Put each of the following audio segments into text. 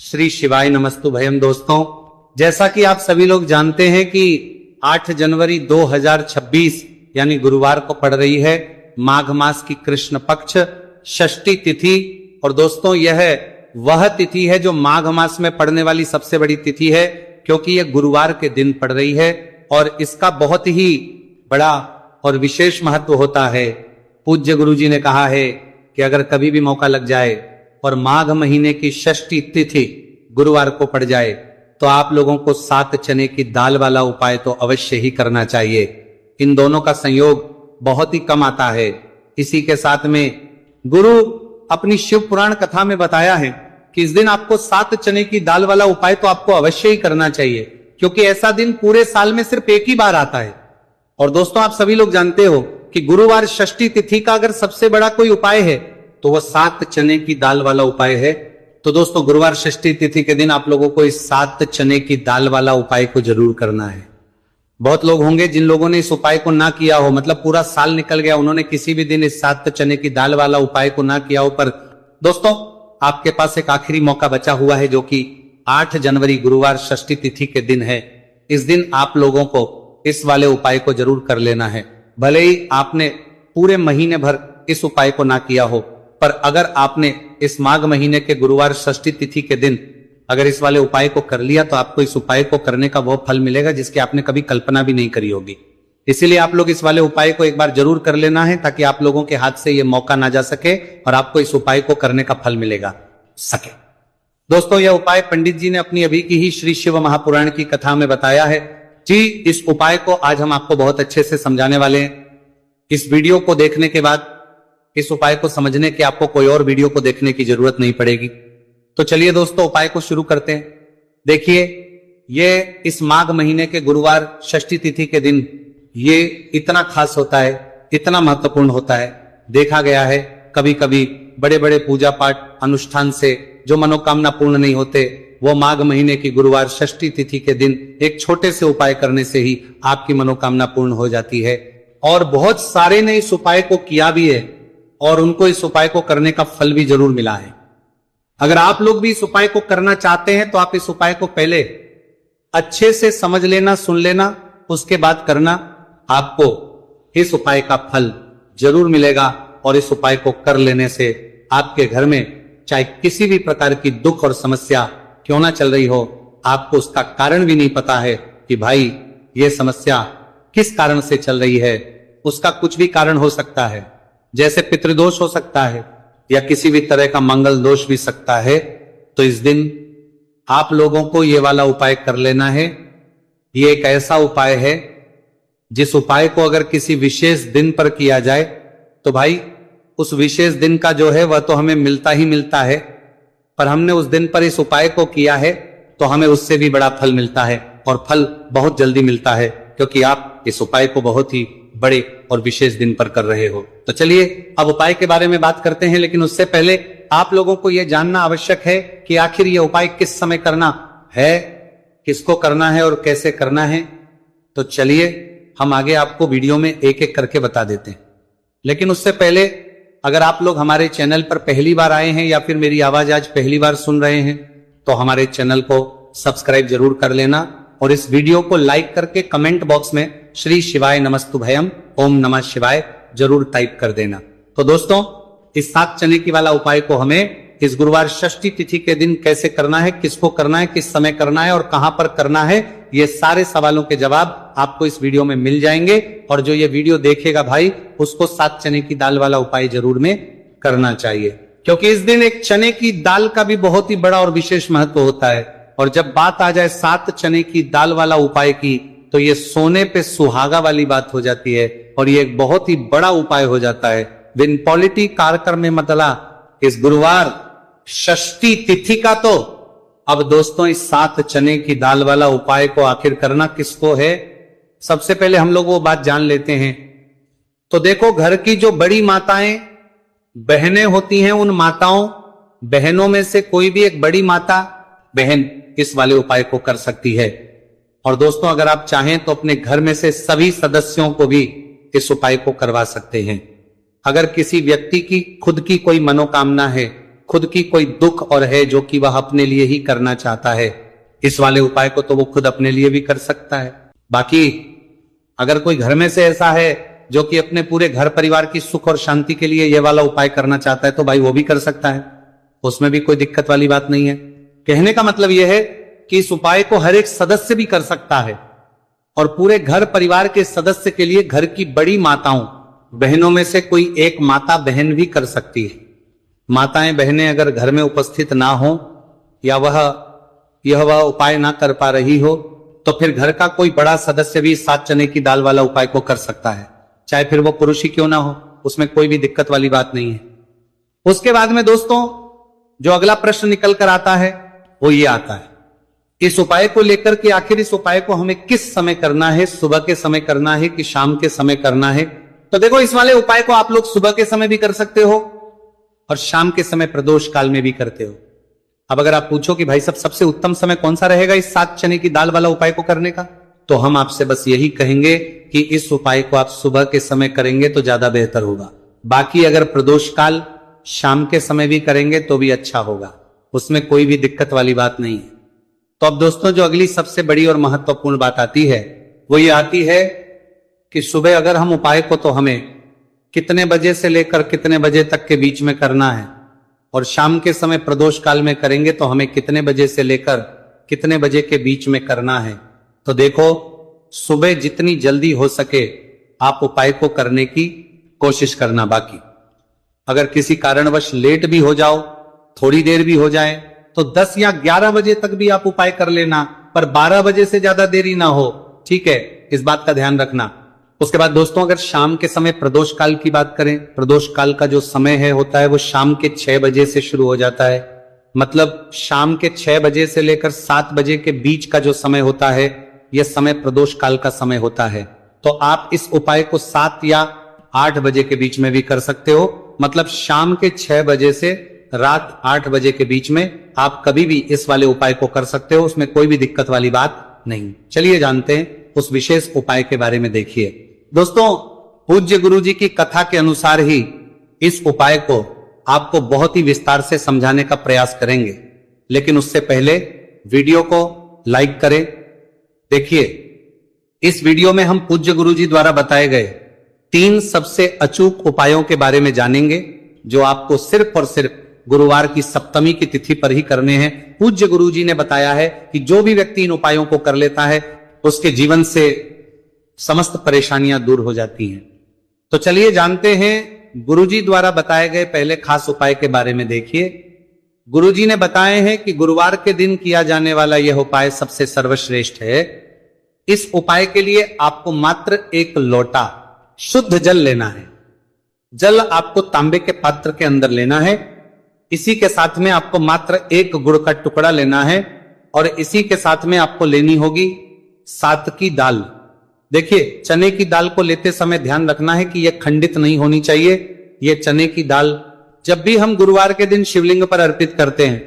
श्री शिवाय नमस्तु भयम। दोस्तों, जैसा कि आप सभी लोग जानते हैं कि 8 जनवरी 2026 यानी गुरुवार को पड़ रही है माघ मास की कृष्ण पक्ष षष्ठी तिथि। और दोस्तों, यह वह तिथि है जो माघ मास में पड़ने वाली सबसे बड़ी तिथि है, क्योंकि यह गुरुवार के दिन पड़ रही है और इसका बहुत ही बड़ा और विशेष महत्व होता है। पूज्य गुरु जी ने कहा है कि अगर कभी भी मौका लग जाए और माघ महीने की षष्ठी तिथि गुरुवार को पड़ जाए तो आप लोगों को 7 चने की दाल वाला उपाय तो अवश्य ही करना चाहिए। इन दोनों का संयोग बहुत ही कम आता है। इसी के साथ में गुरु अपनी शिव पुराण कथा में बताया है कि इस दिन आपको 7 चने की दाल वाला उपाय तो आपको अवश्य ही करना चाहिए, क्योंकि ऐसा दिन पूरे साल में सिर्फ एक ही बार आता है। और दोस्तों, आप सभी लोग जानते हो कि गुरुवार षष्ठी तिथि का अगर सबसे बड़ा कोई उपाय है तो वह 7 चने की दाल वाला उपाय है। तो दोस्तों, गुरुवार षष्ठी तिथि के दिन आप लोगों को इस 7 चने की दाल वाला उपाय को जरूर करना है। बहुत लोग होंगे जिन लोगों ने इस उपाय को ना किया हो, मतलब पूरा साल निकल गया, उन्होंने किसी भी दिन इस 7 चने की दाल वाला उपाय को ना किया हो। पर दोस्तों, आपके पास एक आखिरी मौका बचा हुआ है, जो कि 8 जनवरी गुरुवार षष्ठी तिथि के दिन है। इस दिन आप लोगों को इस वाले उपाय को जरूर कर लेना है। भले ही आपने पूरे महीने भर इस उपाय को ना किया हो, पर अगर आपने इस माघ महीने के गुरुवार षष्ठी तिथि के दिन अगर इस वाले उपाय को कर लिया तो आपको इस उपाय को करने का वो फल मिलेगा जिसकी आपने कभी कल्पना भी नहीं करी होगी। इसीलिए आप लोग इस वाले उपाय को एक बार जरूर कर लेना है, ताकि आप लोगों के हाथ से ये मौका ना जा सके और आपको इस उपाय को करने का फल मिलेगा सके। दोस्तों, यह उपाय पंडित जी ने अपनी अभी की ही श्री शिव महापुराण की कथा में बताया है जी। इस उपाय को आज हम आपको बहुत अच्छे से समझाने वाले हैं। इस वीडियो को देखने के बाद इस उपाय को समझने के आपको कोई और वीडियो को देखने की जरूरत नहीं पड़ेगी। तो चलिए दोस्तों, उपाय को शुरू करते हैं। देखिए, ये इस माघ महीने के गुरुवार षष्ठी तिथि के दिन ये इतना खास होता है, इतना महत्वपूर्ण होता है। देखा गया है कभी कभी बड़े बड़े पूजा पाठ अनुष्ठान से जो मनोकामना पूर्ण नहीं होते, वो माघ महीने की गुरुवार षष्ठी तिथि के दिन एक छोटे से उपाय करने से ही आपकी मनोकामना पूर्ण हो जाती है। और बहुत सारे ने इस उपाय को किया भी है और उनको इस उपाय को करने का फल भी जरूर मिला है। अगर आप लोग भी इस उपाय को करना चाहते हैं तो आप इस उपाय को पहले अच्छे से समझ लेना, सुन लेना, उसके बाद करना। आपको इस उपाय का फल जरूर मिलेगा और इस उपाय को कर लेने से आपके घर में चाहे किसी भी प्रकार की दुख और समस्या क्यों ना चल रही हो, आपको उसका कारण भी नहीं पता है कि भाई ये समस्या किस कारण से चल रही है। उसका कुछ भी कारण हो सकता है, जैसे पितृदोष हो सकता है या किसी भी तरह का मंगल दोष भी सकता है। तो इस दिन आप लोगों को ये वाला उपाय कर लेना है। ये एक ऐसा उपाय है जिस उपाय को अगर किसी विशेष दिन पर किया जाए तो भाई उस विशेष दिन का जो है वह तो हमें मिलता ही मिलता है, पर हमने उस दिन पर इस उपाय को किया है तो हमें उससे भी बड़ा फल मिलता है, और फल बहुत जल्दी मिलता है, क्योंकि आप इस उपाय को बहुत ही बड़े और विशेष दिन पर कर रहे हो। तो चलिए अब उपाय के बारे में बात करते हैं, लेकिन उससे पहले आप लोगों को यह जानना आवश्यक है कि आखिर यह उपाय किस समय करना है, किसको करना है और कैसे करना है। तो चलिए हम आगे आपको वीडियो में एक एक करके बता देते हैं। लेकिन उससे पहले अगर आप लोग हमारे चैनल पर पहली बार आए हैं या फिर मेरी आवाज आज पहली बार सुन रहे हैं तो हमारे चैनल को सब्सक्राइब जरूर कर लेना और इस वीडियो को लाइक करके कमेंट बॉक्स में श्री शिवाय नमस्तु भयम ओम नमः शिवाय जरूर टाइप कर देना। तो दोस्तों, इस 7 चने की वाला उपाय को हमें इस गुरुवार षष्ठी तिथि के दिन कैसे करना है, किसको करना है, किस समय करना है और कहां पर करना है, ये सारे सवालों के जवाब आपको इस वीडियो में मिल जाएंगे। और जो ये वीडियो देखेगा भाई, उसको 7 चने की दाल वाला उपाय जरूर में करना चाहिए, क्योंकि इस दिन एक चने की दाल का भी बहुत ही बड़ा और विशेष महत्व होता है। और जब बात आ जाए 7 चने की दाल वाला उपाय की, तो ये सोने पे सुहागा वाली बात हो जाती है और ये एक बहुत ही बड़ा उपाय हो जाता है। विन पॉलिटी कार्यक्रम में मतलब इस गुरुवार षष्ठी तिथि का। तो अब दोस्तों, इस 7 चने की दाल वाला उपाय को आखिर करना किसको है, सबसे पहले हम लोग वो बात जान लेते हैं। तो देखो, घर की जो बड़ी माताएं बहनें होती हैं, उन माताओं बहनों में से कोई भी एक बड़ी माता बहन इस वाले उपाय को कर सकती है। और दोस्तों, अगर आप चाहें तो अपने घर में से सभी सदस्यों को भी इस उपाय को करवा सकते हैं। अगर किसी व्यक्ति की खुद की कोई मनोकामना है, खुद की कोई दुख और है जो कि वह अपने लिए ही करना चाहता है, इस वाले उपाय को तो वो खुद अपने लिए भी कर सकता है। बाकी अगर कोई घर में से ऐसा है जो कि अपने पूरे घर परिवार की सुख और शांति के लिए ये वाला उपाय करना चाहता है, तो भाई वो भी कर सकता है, उसमें भी कोई दिक्कत वाली बात नहीं है। कहने का मतलब यह है कि इस उपाय को हर एक सदस्य भी कर सकता है और पूरे घर परिवार के सदस्य के लिए घर की बड़ी माताओं बहनों में से कोई एक माता बहन भी कर सकती है। माताएं बहनें अगर घर में उपस्थित ना हो या वह उपाय ना कर पा रही हो, तो फिर घर का कोई बड़ा सदस्य भी 7 चने की दाल वाला उपाय को कर सकता है, चाहे फिर वो पुरुष ही क्यों ना हो, उसमें कोई भी दिक्कत वाली बात नहीं है। उसके बाद में दोस्तों जो अगला प्रश्न निकल कर आता है वो ये आता है, इस उपाय को लेकर के आखिर इस उपाय को हमें किस समय करना है, सुबह के समय करना है कि शाम के समय करना है। तो देखो, इस वाले उपाय को आप लोग सुबह के समय भी कर सकते हो और शाम के समय प्रदोष काल में भी करते हो। अब अगर आप पूछो कि भाई सबसे उत्तम समय कौन सा रहेगा इस 7 चने की दाल वाला उपाय को करने का, तो हम आपसे बस यही कहेंगे कि इस उपाय को आप सुबह के समय करेंगे तो ज्यादा बेहतर होगा। बाकी अगर प्रदोष काल शाम के समय भी करेंगे तो भी अच्छा होगा, उसमें कोई भी दिक्कत वाली बात नहीं है। तो अब दोस्तों जो अगली सबसे बड़ी और महत्वपूर्ण बात आती है वो ये आती है कि सुबह अगर हम उपाय को तो हमें कितने बजे से लेकर कितने बजे तक के बीच में करना है, और शाम के समय प्रदोष काल में करेंगे तो हमें कितने बजे से लेकर कितने बजे के बीच में करना है। तो देखो, सुबह जितनी जल्दी हो सके आप उपाय को करने की कोशिश करना। बाकी अगर किसी कारणवश लेट भी हो जाओ, थोड़ी देर भी हो जाए, तो 10 या 11 बजे तक भी आप उपाय कर लेना, पर 12 बजे से ज्यादा देरी ना हो, ठीक है, इस बात का ध्यान रखना। उसके बाद दोस्तों अगर शाम के समय प्रदोष काल की बात करें, प्रदोष काल का जो समय है होता है वो शाम के 6 बजे से शुरू हो जाता है। मतलब शाम के 6 बजे से लेकर 7 बजे के बीच का जो समय होता है यह समय प्रदोष काल का समय होता है। तो आप इस उपाय को 7 या 8 बजे के बीच में भी कर सकते हो। मतलब शाम के 6 बजे से रात 8 बजे के बीच में आप कभी भी इस वाले उपाय को कर सकते हो, उसमें कोई भी दिक्कत वाली बात नहीं। चलिए जानते हैं उस विशेष उपाय के बारे में। देखिए दोस्तों, पूज्य गुरु जी की कथा के अनुसार ही इस उपाय को आपको बहुत ही विस्तार से समझाने का प्रयास करेंगे, लेकिन उससे पहले वीडियो को लाइक करें। देखिए, इस वीडियो में हम पूज्य गुरु जी द्वारा बताए गए 3 सबसे अचूक उपायों के बारे में जानेंगे, जो आपको सिर्फ और सिर्फ गुरुवार की सप्तमी की तिथि पर ही करने हैं। पूज्य गुरु जी ने बताया है कि जो भी व्यक्ति इन उपायों को कर लेता है उसके जीवन से समस्त परेशानियां दूर हो जाती हैं। तो चलिए जानते हैं गुरुजी द्वारा बताए गए पहले खास उपाय के बारे में। देखिए, गुरुजी ने बताए हैं कि गुरुवार के दिन किया जाने वाला यह उपाय सबसे सर्वश्रेष्ठ है। इस उपाय के लिए आपको मात्र 1 लोटा शुद्ध जल लेना है। जल आपको तांबे के पात्र के अंदर लेना है। इसी के साथ में आपको मात्र 1 गुड़ का टुकड़ा लेना है और इसी के साथ में आपको लेनी होगी 7 की दाल। देखिए, चने की दाल को लेते समय ध्यान रखना है कि यह खंडित नहीं होनी चाहिए। यह चने की दाल जब भी हम गुरुवार के दिन शिवलिंग पर अर्पित करते हैं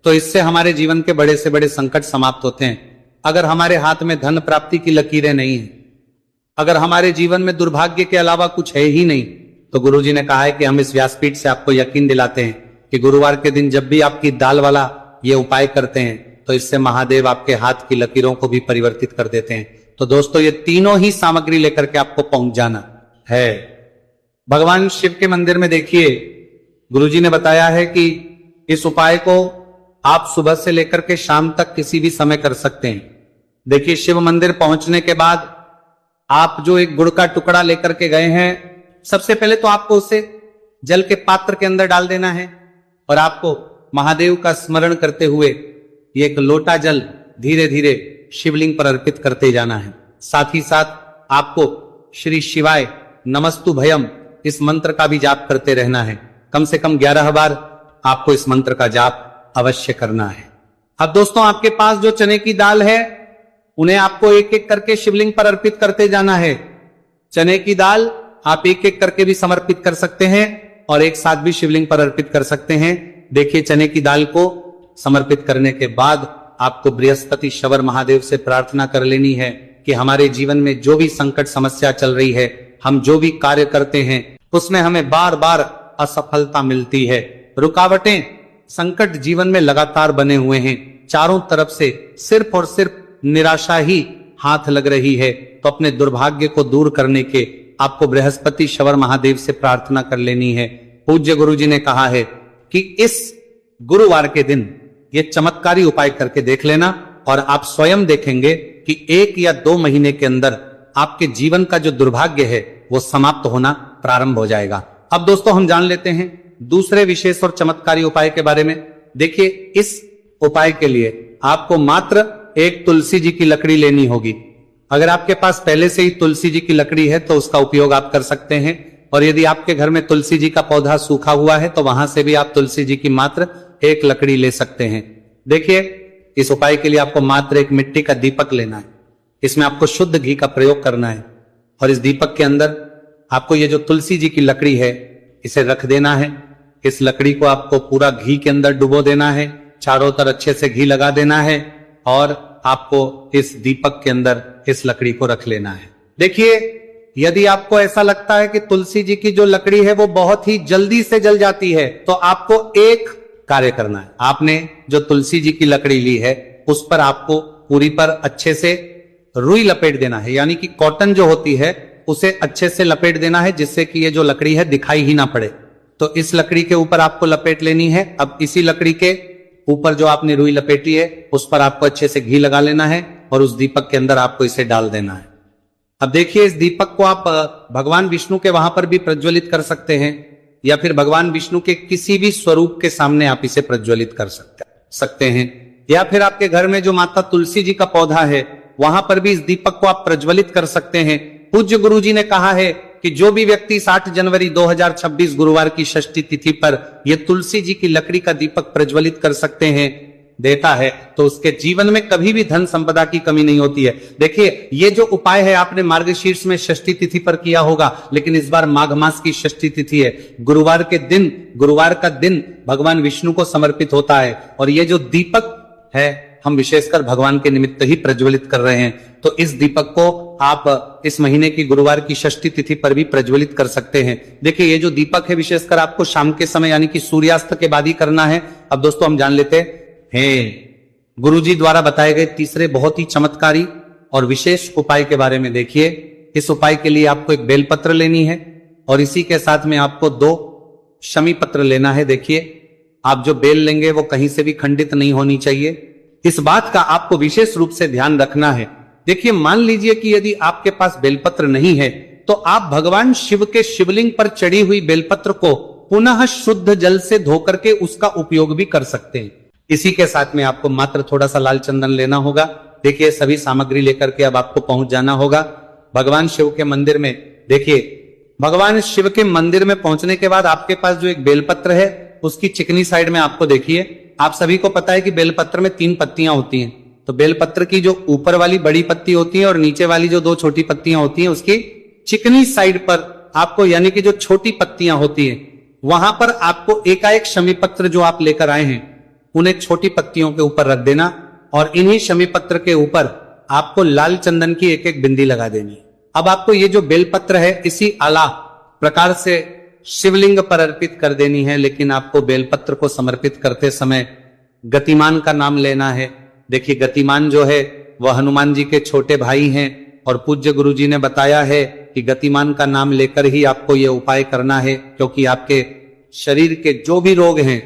तो इससे हमारे जीवन के बड़े से बड़े संकट समाप्त होते हैं। अगर हमारे हाथ में धन प्राप्ति की लकीरें नहीं है, अगर हमारे जीवन में दुर्भाग्य के अलावा कुछ है ही नहीं, तो गुरुजी ने कहा है कि हम इस व्यासपीठ से आपको यकीन दिलाते हैं कि गुरुवार के दिन जब भी आपकी दाल वाला ये उपाय करते हैं तो इससे महादेव आपके हाथ की लकीरों को भी परिवर्तित कर देते हैं। तो दोस्तों, ये तीनों ही सामग्री लेकर के आपको पहुंच जाना है भगवान शिव के मंदिर में। देखिए, गुरुजी ने बताया है कि इस उपाय को आप सुबह से लेकर के शाम तक किसी भी समय कर सकते हैं। देखिए, शिव मंदिर पहुंचने के बाद आप जो 1 गुड़ का टुकड़ा लेकर के गए हैं, सबसे पहले तो आपको उसे जल के पात्र के अंदर डाल देना है और आपको महादेव का स्मरण करते हुए ये 1 लोटा जल धीरे धीरे शिवलिंग पर अर्पित करते जाना है। साथ ही साथ आपको श्री शिवाय नमस्तु भयम इस मंत्र का भी जाप करते रहना है। कम से कम 11 बार आपको इस मंत्र का जाप अवश्य करना है। अब दोस्तों, आपके पास जो चने की दाल है उन्हें आपको एक एक करके शिवलिंग पर अर्पित करते जाना है। चने की दाल आप एक एक करके भी समर्पित कर सकते हैं और एक साथ भी शिवलिंग पर अर्पित कर सकते हैं। देखिए, चने की दाल को समर्पित करने के बाद आपको बृहस्पति शवर महादेव से प्रार्थना कर लेनी है कि हमारे जीवन में जो भी संकट समस्या चल रही है, हम जो भी कार्य करते हैं उसमें हमें बार बार असफलता मिलती है, रुकावटें संकट जीवन में लगातार बने हुए हैं, चारों तरफ से सिर्फ और सिर्फ निराशा ही हाथ लग रही है, तो अपने दुर्भाग्य को दूर करने के आपको बृहस्पति शवर महादेव से प्रार्थना कर लेनी है। पूज्य गुरु जी ने कहा है कि इस गुरुवार के दिन ये चमत्कारी उपाय करके देख लेना और आप स्वयं देखेंगे कि 1 या 2 महीने के अंदर आपके जीवन का जो दुर्भाग्य है वो समाप्त होना प्रारंभ हो जाएगा। अब दोस्तों हम जान लेते हैं दूसरे विशेष और चमत्कारी उपाय के बारे में। देखिए, इस उपाय के लिए आपको मात्र एक तुलसी जी की लकड़ी लेनी होगी। अगर आपके पास पहले से ही तुलसी जी की लकड़ी है तो उसका उपयोग आप कर सकते हैं, और यदि आपके घर में तुलसी जी का पौधा सूखा हुआ है तो वहां से भी आप तुलसी जी की मात्र एक लकड़ी ले सकते हैं। देखिए, इस उपाय के लिए आपको मात्र एक मिट्टी का दीपक लेना है। इसमें आपको शुद्ध घी का प्रयोग करना है और इस दीपक के अंदर आपको ये जो तुलसी जी की लकड़ी है इसे रख देना है। इस लकड़ी को आपको पूरा घी के अंदर डुबो देना है, चारों तरफ अच्छे से घी लगा देना है और आपको इस दीपक के अंदर इस लकड़ी को रख लेना है। देखिए, यदि आपको ऐसा लगता है कि तुलसी जी की जो लकड़ी है वो बहुत ही जल्दी से जल जाती है, तो आपको एक कार्य करना है। आपने जो तुलसी जी की लकड़ी ली है उस पर आपको पूरी पर अच्छे से रुई लपेट देना है, यानी कि कॉटन जो होती है उसे अच्छे से लपेट देना है, जिससे कि ये जो लकड़ी है दिखाई ही ना पड़े। तो इस लकड़ी के ऊपर आपको लपेट लेनी है। अब इसी लकड़ी के ऊपर जो आपने रुई लपेटी है उस पर आपको अच्छे से घी लगा लेना है और उस दीपक के अंदर आपको इसे डाल देना है। अब देखिए, इस दीपक को आप भगवान विष्णु के वहां पर भी प्रज्वलित कर सकते हैं, या फिर भगवान विष्णु के किसी भी स्वरूप के सामने आप इसे प्रज्वलित कर सकते हैं, या फिर आपके घर में जो माता तुलसी जी का पौधा है वहां पर भी इस दीपक को आप प्रज्वलित कर सकते हैं। पूज्य गुरु जी ने कहा है कि जो भी व्यक्ति 8 जनवरी 2026 गुरुवार की षष्ठी तिथि पर यह तुलसी जी की लकड़ी का दीपक प्रज्वलित कर सकते हैं देता है तो उसके जीवन में कभी भी धन संपदा की कमी नहीं होती है। देखिए, ये जो उपाय है आपने मार्गशीर्ष में षष्ठी तिथि पर किया होगा, लेकिन इस बार माघ मास की षष्ठी तिथि है। गुरुवार के दिन, गुरुवार का दिन भगवान विष्णु को समर्पित होता है और ये जो दीपक है हम विशेषकर भगवान के निमित्त ही प्रज्वलित कर रहे हैं। तो इस दीपक को आप इस महीने की गुरुवार की षष्ठी तिथि पर भी प्रज्वलित कर सकते हैं। देखिए, ये जो दीपक है विशेषकर आपको शाम के समय यानी कि सूर्यास्त के बाद ही करना है। अब दोस्तों हम जान लेते हैं गुरुजी द्वारा बताए गए तीसरे बहुत ही चमत्कारी और विशेष उपाय के बारे में। देखिए, इस उपाय के लिए आपको एक बेलपत्र लेनी है और इसी के साथ में आपको 2 शमी पत्र लेना है। देखिए, आप जो बेल लेंगे वो कहीं से भी खंडित नहीं होनी चाहिए, इस बात का आपको विशेष रूप से ध्यान रखना है। देखिए, मान लीजिए कि यदि आपके पास बेलपत्र नहीं है तो आप भगवान शिव के शिवलिंग पर चढ़ी हुई बेलपत्र को पुनः शुद्ध जल से धोकर के उसका उपयोग भी कर सकते हैं। इसी के साथ में आपको मात्र थोड़ा सा लाल चंदन लेना होगा। देखिए, सभी सामग्री लेकर के अब आपको पहुंच जाना होगा भगवान शिव के मंदिर में। देखिए, भगवान शिव के मंदिर में पहुंचने के बाद आपके पास जो एक बेलपत्र है उसकी चिकनी साइड में आपको देखिए, आप सभी को पता है कि बेलपत्र में 3 पत्तियां होती हैं। तो बेलपत्र की जो ऊपर वाली बड़ी पत्ती होती है और नीचे वाली जो 2 छोटी पत्तियां होती हैं उसकी चिकनी साइड पर आपको, यानी कि जो छोटी पत्तियां होती हैं वहां पर आपको एकाएक शमी पत्र जो आप लेकर आए हैं उन्हें छोटी पत्तियों के ऊपर रख देना और इन्हीं शमी पत्र के ऊपर आपको लाल चंदन की एक एक बिंदी लगा देनी। अब आपको ये जो बेलपत्र है इसी आला प्रकार से शिवलिंग पर अर्पित कर देनी है, लेकिन आपको बेलपत्र को समर्पित करते समय गतिमान का नाम लेना है। देखिए, गतिमान जो है वह हनुमान जी के छोटे भाई हैं और पूज्य गुरु जी ने बताया है कि गतिमान का नाम लेकर ही आपको यह उपाय करना है, क्योंकि आपके शरीर के जो भी रोग हैं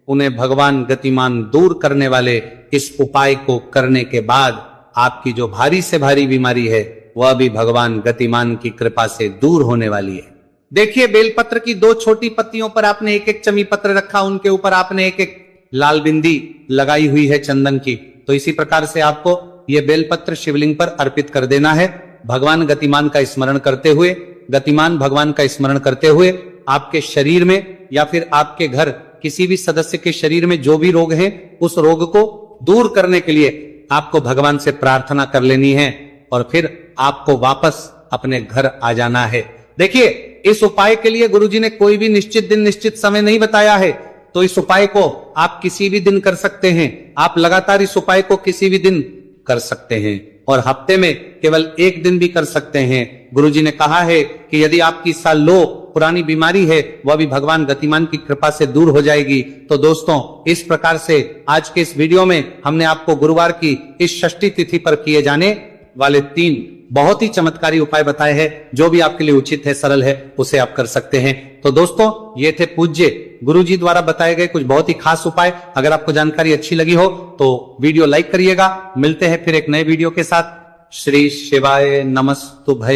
उन्हें भगवान गतिमान दूर करने वाले इस उपाय को करने के बाद आपकी जो भारी से भारी बीमारी है वह भी भगवान गतिमान की कृपा से दूर होने वाली है। देखिए, बेलपत्र की 2 छोटी पत्तियों पर आपने एक एक चमी पत्र रखा, उनके ऊपर आपने एक एक लाल बिंदी लगाई हुई है चंदन की। तो इसी प्रकार से आपको यह बेलपत्र शिवलिंग पर अर्पित कर देना है। भगवान गतिमान का स्मरण करते हुए, गतिमान भगवान का स्मरण करते हुए आपके शरीर में या फिर आपके घर किसी भी सदस्य के शरीर में जो भी रोग है उस रोग को दूर करने के लिए आपको भगवान से प्रार्थना कर लेनी है और फिर आपको वापस अपने घर आ जाना है। देखिए, इस उपाय के लिए गुरुजी ने कोई भी निश्चित दिन निश्चित समय नहीं बताया है, तो इस उपाय को आप किसी भी दिन कर सकते हैं। आप लगातार इस उपाय को किसी भी दिन कर सकते हैं और हफ्ते में केवल 1 दिन भी कर सकते हैं। गुरुजी ने कहा है कि यदि आपकी इच्छा लो पुरानी बीमारी है वह भी भगवान गतिमान की कृपा से दूर हो जाएगी। तो दोस्तों, इस प्रकार से आज के इस वीडियो में हमने आपको गुरुवार की इस षष्ठी तिथि पर किए जाने वाले 3 बहुत ही चमत्कारी उपाय बताए हैं। जो भी आपके लिए उचित है, सरल है, उसे आप कर सकते हैं। तो दोस्तों, ये थे पूज्य गुरुजी द्वारा बताए गए कुछ बहुत ही खास उपाय। अगर आपको जानकारी अच्छी लगी हो तो वीडियो लाइक करिएगा। मिलते हैं फिर एक नए वीडियो के साथ। श्री शिवाय नमस्तुभ्यं।